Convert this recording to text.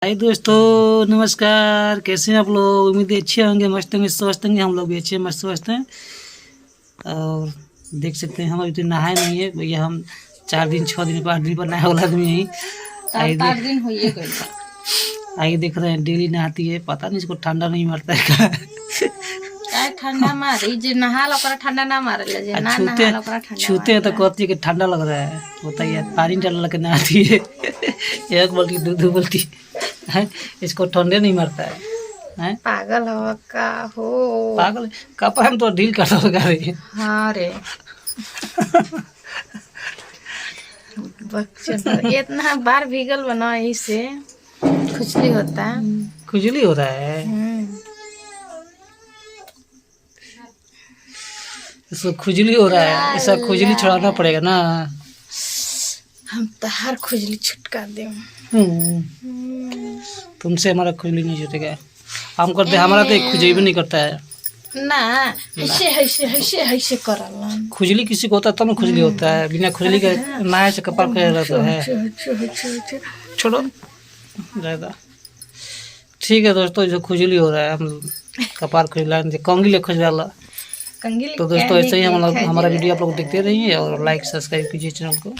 हाय दोस्तों, नमस्कार। कैसे हैं आप लोग? उम्मीद है अच्छे होंगे, मस्त होंगे, स्वस्थ होंगे। हम लोग भी अच्छे मस्त स्वस्थ हैं। और देख सकते हैं हम अभी तो नहाए नहीं है भैया। हम 4 दिन 6 दिन 5 दिन पर नहाए वाला आदमी यही। आठ दिन हुई गई। आइए देख रहे हैं, डेली नहाती है। पता नहीं इसको ठंडा नहीं मारता है क्या? काय ठंडा मारी जे नहाला ओकरा ठंडा ना मारेला, जे ना छूते नहाला ओकरा ठंडा छूते हैं तो मारेला। कहती है कि ठंडा लग रहा है। बताइए, पानी डाल के नहाती है। एक बाल्टी दो बाल्टी है, इसको ठंडे नहीं मारता है। पागल हो का हो? पागल कपड़ा हम तो ढील करता लगा रही है। हाँ रे बच्चन इतना बार भीगल बना इसे खुजली होता है। खुजली हो रहा है। इसको खुजली हो रहा है, ऐसा खुजली छुड़ाना पड़ेगा ना। हम तो हर खुजली छुटका दे। तुमसे हमारा खुजली नहीं छूटेगा। हम करते, हमारा तो एक खुजली भी नहीं करता है ना। ऐसे ऐसे ऐसे ऐसे करला। खुजली किसी को होता है तब ना खुजली होता है। बिना खुजली के नहाए से कपार कर रहता है। छोड़ो ज़्यादा। ठीक है दोस्तों, जो खुजली हो रहा है, हम कपार खुजला कंगी ले खुजला। तो दोस्तों ऐसे ही हम लोग हमारा वीडियो आप लोग देखते रहिए और लाइक सब्सक्राइब कीजिए चैनल को।